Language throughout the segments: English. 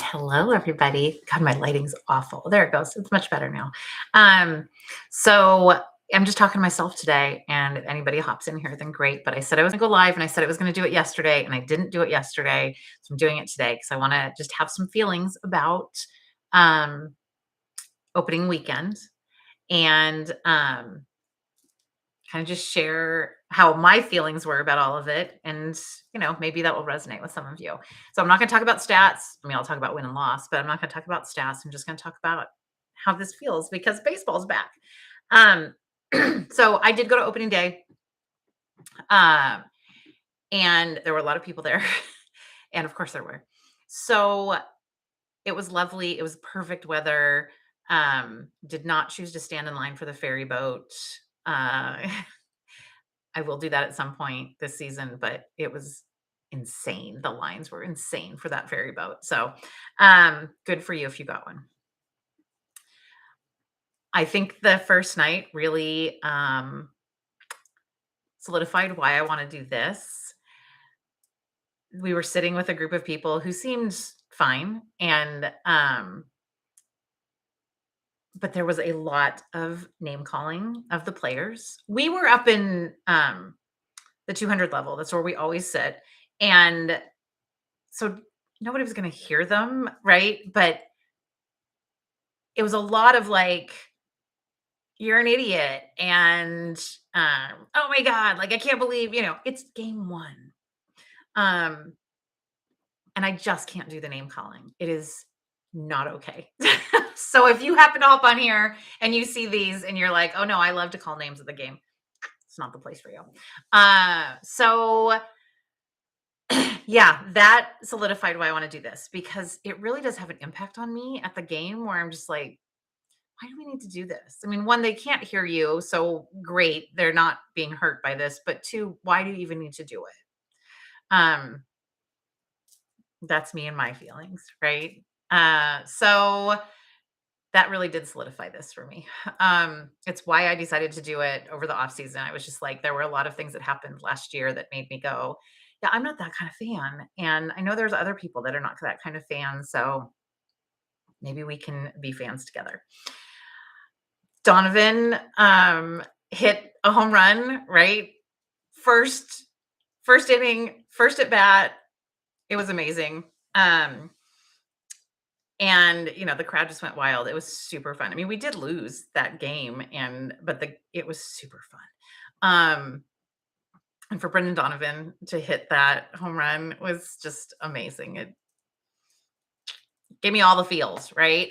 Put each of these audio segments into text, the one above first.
Hello, everybody. God, my lighting's awful. There it goes. It's much better now. Um, so I'm just talking to myself today, and if anybody hops in here, then great. But I said I was gonna go live, and I said I was gonna do it yesterday, and I didn't do it yesterday. So I'm doing it today because I want to just have some feelings about um, opening weekend and kind of just share how my feelings were about all of it. And, maybe that will resonate with some of you. So I'm not going to talk about stats. I mean, I'll talk about win and loss, but I'm not going to talk about stats. I'm just going to talk about how this feels because baseball's back. Um, so I did go to opening day, um, and there were a lot of people there. And of course there were. So it was lovely. It was perfect weather. Did not choose to stand in line for the ferry boat. Uh, I will do that at some point this season, but it was insane. The lines were insane for that ferry boat. So, good for you if you got one. I think the first night really solidified why I want to do this. We were sitting with a group of people who seemed fine, and but there was a lot of name calling of the players. We were up in the 200 level. That's where we always sit, and so nobody was gonna hear them, right? But it was a lot of like, "You're an idiot," and, "Oh my god, like, I can't believe," it's game 1. Um, and I just can't do the name calling. It is not okay. So if you happen to hop on here and you see these and you're like, "Oh, no, I love to call names of the game," it's not the place for you. So yeah, that solidified why I wanna do this because it really does have an impact on me at the game where I'm just like, "Why do we need to do this?" I mean, 1, they can't hear you, so great, they're not being hurt by this, but 2, why do you even need to do it? Um, that's me and my feelings, right? So that really did solidify this for me. It's why I decided to do it over the off season. I was just like, there were a lot of things that happened last year that made me go, yeah, I'm not that kind of fan. And I know there's other people that are not that kind of fan. So maybe we can be fans together. Donovan hit a home run, right? First first inning, first at bat. It was amazing. Um and the crowd just went wild. It was super fun. I mean, we did lose that game but it was super fun. And for Brendan Donovan to hit that home run was just amazing. It gave me all the feels, right?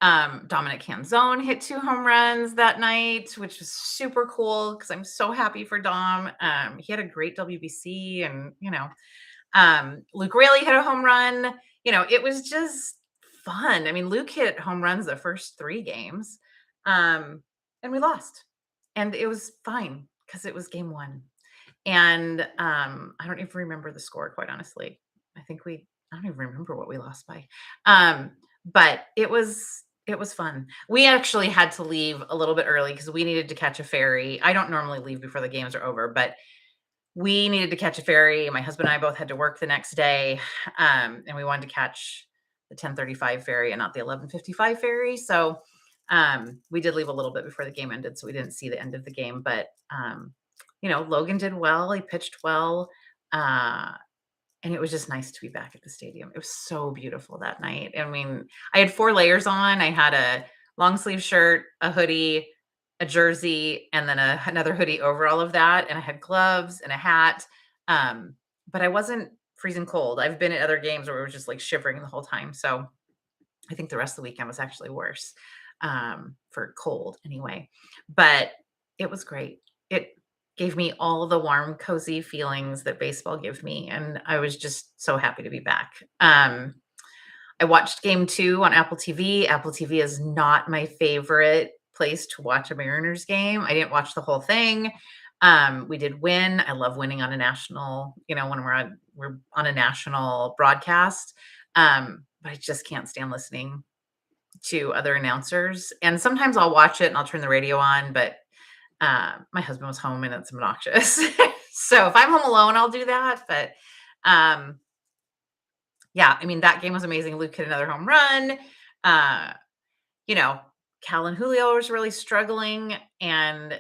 Dominic Canzone hit 2 home runs that night, which was super cool because I'm so happy for Dom. He had a great WBC, and Luke Raley hit a home run. It was just fun. I mean, Luke hit home runs the first 3 games, and we lost, and it was fine because it was game 1. And I don't even remember the score, quite honestly. I don't even remember what we lost by. But it was fun. We actually had to leave a little bit early because we needed to catch a ferry. I don't normally leave before the games are over, but we needed to catch a ferry. My husband and I both had to work the next day, and we wanted to catch the 10:35 ferry and not the 11:55 ferry. So we did leave a little bit before the game ended, so we didn't see the end of the game. But Logan did well. He pitched well. Uh, and it was just nice to be back at the stadium. It was so beautiful that night. I mean, I had 4 layers on. I had a long sleeve shirt, a hoodie, a jersey, and then another hoodie over all of that. And I had gloves and a hat. But I wasn't freezing cold. I've been at other games where we were just like shivering the whole time. So I think the rest of the weekend was actually worse, for cold anyway. But it was great. It gave me all the warm, cozy feelings that baseball gives me, and I was just so happy to be back. I watched game 2 on Apple TV. Apple TV is not my favorite place to watch a Mariners game. I didn't watch the whole thing. We did win. I love winning on a national, when we're on a national broadcast. But I just can't stand listening to other announcers. And sometimes I'll watch it and I'll turn the radio on, but my husband was home and it's obnoxious. So if I'm home alone, I'll do that. But um, Yeah, I mean, that game was amazing. Luke hit another home run. Uh, you know, Cal and Julio was really struggling, and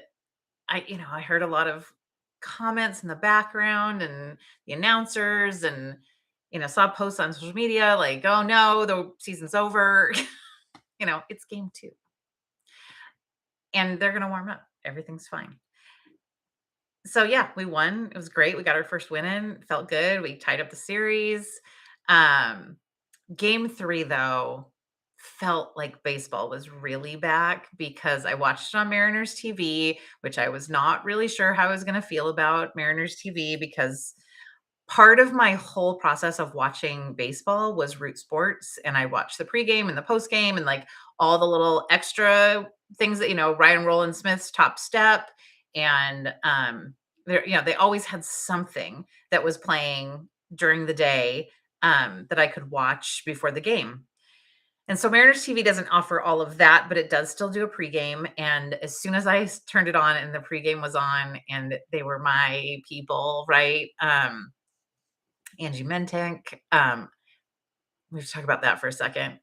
I heard a lot of comments in the background and the announcers and, saw posts on social media like, "Oh no, the season's over." It's game 2 and they're going to warm up. Everything's fine. So yeah, we won. It was great. We got our first win in. Felt good. We tied up the series. Um Game 3 though felt like baseball was really back because I watched it on Mariners TV, which I was not really sure how I was going to feel about Mariners TV because part of my whole process of watching baseball was Root Sports, and I watched the pregame and the postgame and like all the little extra things that Ryan Roland Smith's Top Step, and they always had something that was playing during the day that I could watch before the game. And so Mariners TV doesn't offer all of that, but it does still do a pregame. And as soon as turned it on and the pregame was on, and they were my people, right? Angie Mentank. We should talk about that for a second.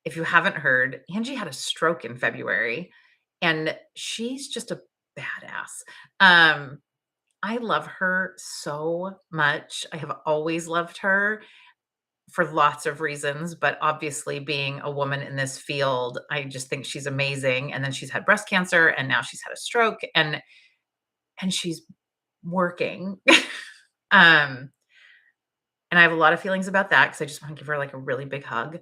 If you haven't heard, Angie had a stroke in February, and she's just a badass. Um, I love her so much. I have always loved her for lots of reasons, but obviously being a woman in this field, I just think she's amazing. And then she's had breast cancer and now she's had a stroke and she's working. um and I have a lot of feelings about that because I just want to give her like a really big hug.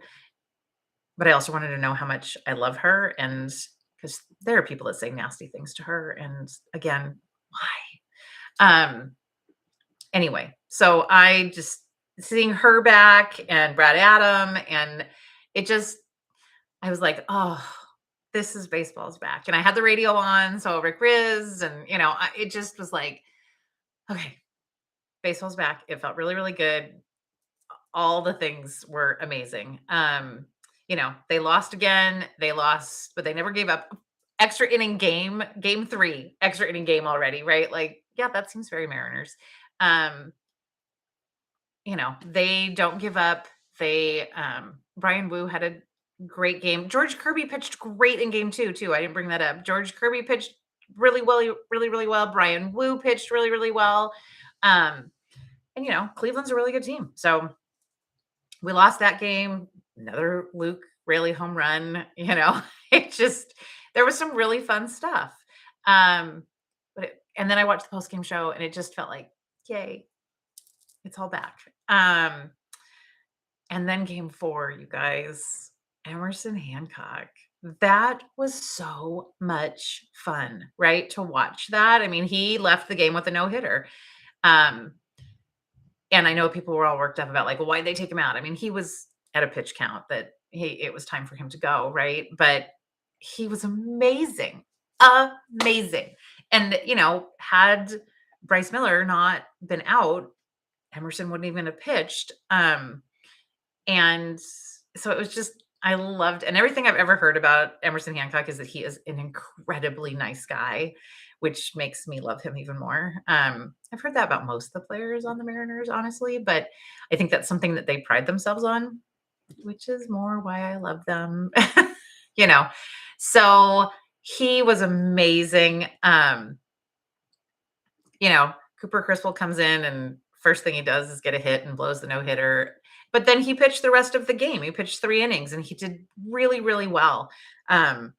But I also wanted to know how much I love her and because there are people that say nasty things to her. And again, why? Anyway, so I just seeing her back and Brad Adam and it just I was like, "Oh, this is baseball's back." And I had the radio on, so Rick Riz and, it just was like, "Okay, baseball's back." It felt really, really good. All the things were amazing. They lost again. They lost, but they never gave up. Extra inning game 3, extra inning game already, right? Like, yeah, that seems very Mariners. Um, they don't give up. Brian Wu had a great game. George Kirby pitched great in game 2 too. I didn't bring that up. George Kirby pitched really well, really, really well. Brian Wu pitched really, really well. Um, and Cleveland's a really good team. So we lost that game. Another Luke Raley home run. It just there was some really fun stuff. Um, and then I watched the post game show, and it just felt like, yay, it's all back. And then game 4, you guys, Emerson Hancock. That was so much fun, right? To watch that. I mean, he left the game with a no hitter. Um, and I know people were all worked up about like, well, why did they take him out? I mean, he was at a pitch count that it was time for him to go, right? But he was amazing. Amazing. And, had Bryce Miller not been out, Emerson wouldn't even have pitched. And so it was just I loved and everything I've ever heard about Emerson Hancock is that he is an incredibly nice guy, which makes me love him even more. I've heard that about most of the players on the Mariners, honestly, but I think that's something that they pride themselves on, which is more why I love them. you know. So he was amazing. Cooper Criswell comes in and first thing he does is get a hit and blows the no-hitter. But then he pitched the rest of the game. He pitched 3 innings and he did really, really well. Um,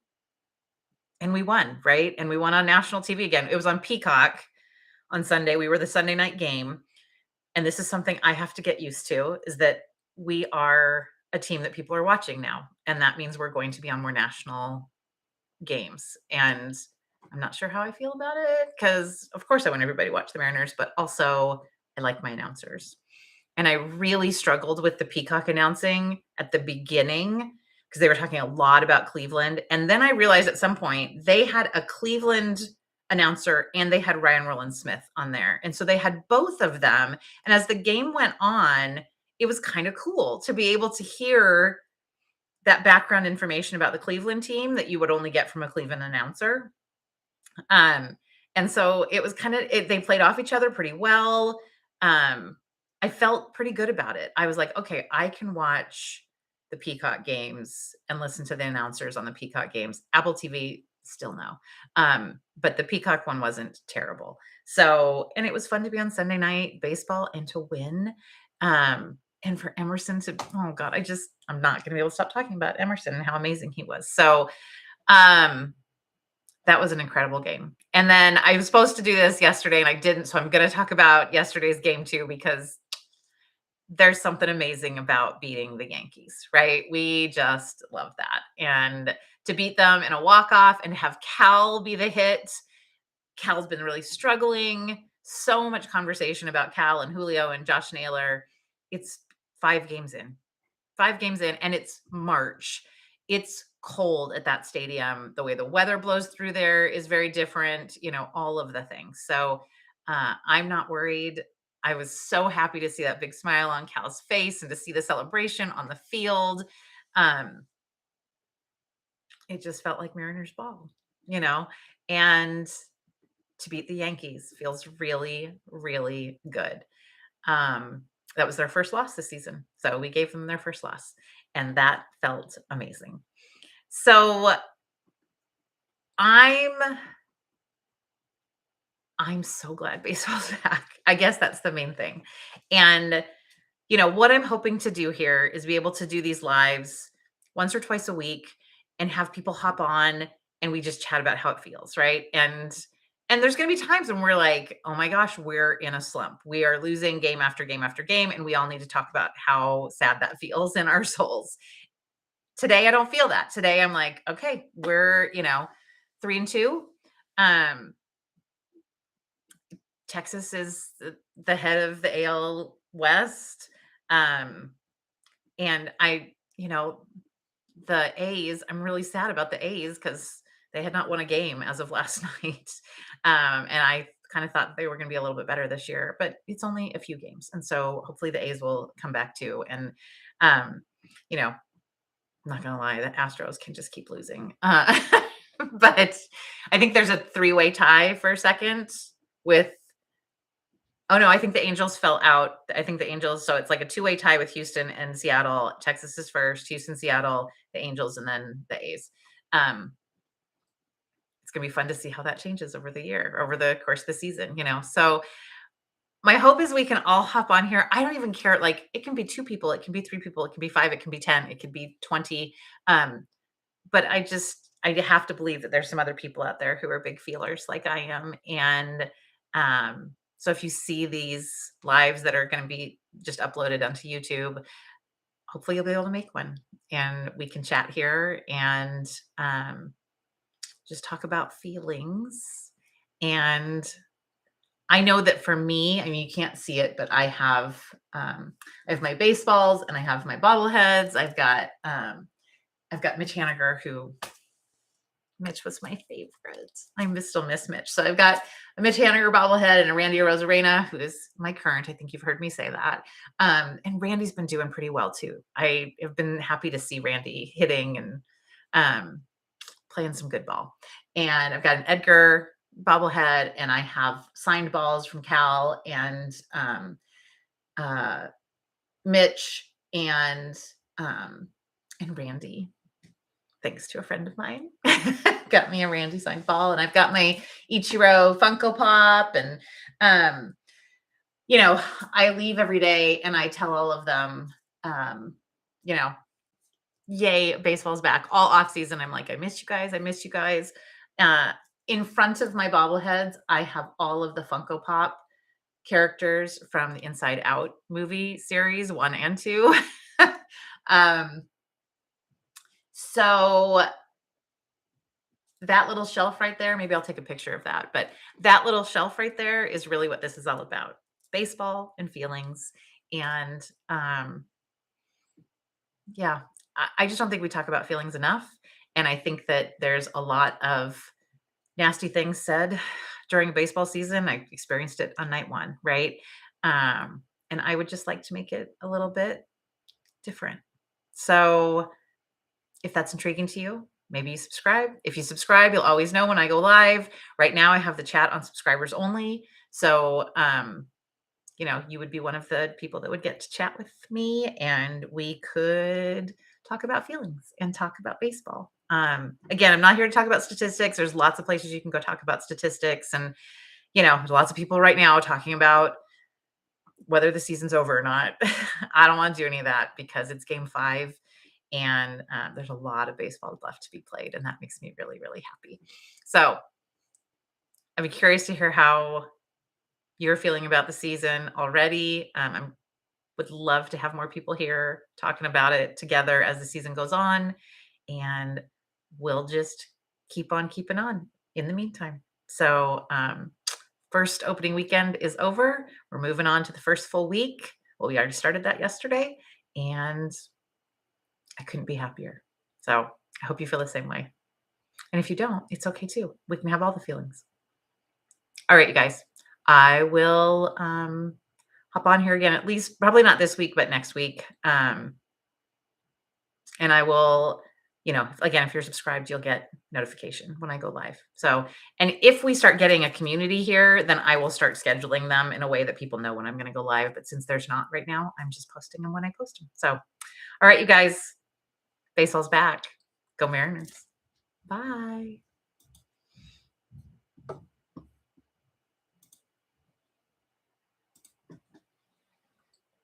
and we won, right? And we won on national TV again. It was on Peacock on Sunday. We were the Sunday night game. And this is something I have to get used to is that we are a team that people are watching now. And that means we're going to be on more national games. And I'm not sure how I feel about it because, of course, I want everybody to watch the Mariners, but also I like my announcers. And I really struggled with the Peacock announcing at the beginning because they were talking a lot about Cleveland. And then I realized at some point they had a Cleveland announcer and they had Ryan Roland Smith on there. And so they had both of them. And as the game went on, it was kind of cool to be able to hear that background information about the Cleveland team that you would only get from a Cleveland announcer. Um, and so it was they played off each other pretty well. I I felt pretty good about it. I was like, okay, I can watch the Peacock games and listen to the announcers on the Peacock games. Apple TV, still no. But the Peacock one wasn't terrible. So, and it was fun to be on Sunday night baseball and to win. And for Emerson to, oh God, I'm not going to be able to stop talking about Emerson and how amazing he was. So, um, that was an incredible game. And then I was supposed to do this yesterday and I didn't. So I'm going to talk about yesterday's game too, because there's something amazing about beating the Yankees, right? We just love that. And to beat them in a walk-off and have Cal be the hit. Cal's been really struggling. So much conversation about Cal and Julio and Josh Naylor. It's 5 games in. 5 games in, and it's March. It's cold at that stadium. The way the weather blows through there is very different, all of the things. So I'm not worried. I was so happy to see that big smile on Cal's face and to see the celebration on the field. Um, it just felt like Mariners ball, you know, and to beat the Yankees feels really, really good. Um, that was their first loss this season. So we gave them their first loss, and that felt amazing. So I'm I'm so glad baseball's back. I guess that's the main thing. And what I'm hoping to do here is be able to do these lives once or twice a week and have people hop on and we just chat about how it feels, right? And there's going to be times when we're like, "Oh my gosh, we're in a slump. We are losing game after game after game and we all need to talk about how sad that feels in our souls." Today I don't feel that. Today I'm like, "Okay, we're, 3-2. Um Texas is the head of the AL West. Um and the A's, I'm really sad about the A's because they had not won a game as of last night. And I kind of thought they were going to be a little bit better this year, but it's only a few games. And so hopefully the A's will come back too. And, um, I'm not going to lie, the Astros can just keep losing. But I think there's a 3-way tie for second with, oh no, I think the Angels fell out. I think the Angels, so it's like a 2-way tie with Houston and Seattle. Texas is first, Houston, Seattle, the Angels, and then the A's. Um, it's gonna be fun to see how that changes over the course of the season. So my hope is we can all hop on here. I don't even care. Like it can be 2 people, it can be 3 people, it can be 5, it can be 10, it could be 20. But I have to believe that there's some other people out there who are big feelers like I am. And so if you see these lives that are going to be just uploaded onto YouTube, hopefully you'll be able to make one and we can chat here and just talk about feelings. And I know that for me, I mean, you can't see it, but I have my baseballs and I have my bobbleheads. I've got Mitch Haniger, who Mitch was my favorite. Still miss Mitch. So I've got a Mitch Haniger bobblehead and a Randy Arozarena, who is my current. I think you've heard me say that. And Randy's been doing pretty well too. I have been happy to see Randy hitting and playing some good ball. And I've got an Edgar bobblehead, and I have signed balls from Cal and Mitch and Randy. Thanks to a friend of mine, got me a Randy signed ball, and I've got my Ichiro Funko Pop, and I leave every day and I tell all of them, yay, baseball's back. All off season, I'm like, I miss you guys. I miss you guys. In front of my bobbleheads, I have all of the Funko Pop characters from the Inside Out movie series 1 and 2. So that little shelf right there, maybe I'll take a picture of that, but that little shelf right there is really what this is all about. Baseball and feelings. And yeah, I just don't think we talk about feelings enough. And I think that there's a lot of nasty things said during a baseball season. I experienced it on night 1, right? And I would just like to make it a little bit different. So if that's intriguing to you, maybe you subscribe. If you subscribe, you'll always know when I go live. Right now, I have the chat on subscribers only. So you would be one of the people that would get to chat with me, and we could talk about feelings and talk about baseball. Again, I'm not here to talk about statistics. There's lots of places you can go talk about statistics, and there's lots of people right now talking about whether the season's over or not. I don't want to do any of that because it's game 5, and there's a lot of baseball left to be played, and that makes me really, really happy. So I'd be curious to hear how you're feeling about the season already. I would love to have more people here talking about it together as the season goes on, and we'll just keep on keeping on in the meantime. So, first opening weekend is over. We're moving on to the first full week. Well, we already started that yesterday, and I couldn't be happier. So, I hope you feel the same way. And if you don't, it's okay too. We can have all the feelings. All right, you guys. I will hop on here again, at least probably not this week, but next week. And I will, again, if you're subscribed, you'll get notification when I go live. So, and if we start getting a community here, then I will start scheduling them in a way that people know when I'm going to go live. But since there's not right now, I'm just posting them when I post them. So, all right, you guys, baseball's back. Go Mariners. Bye.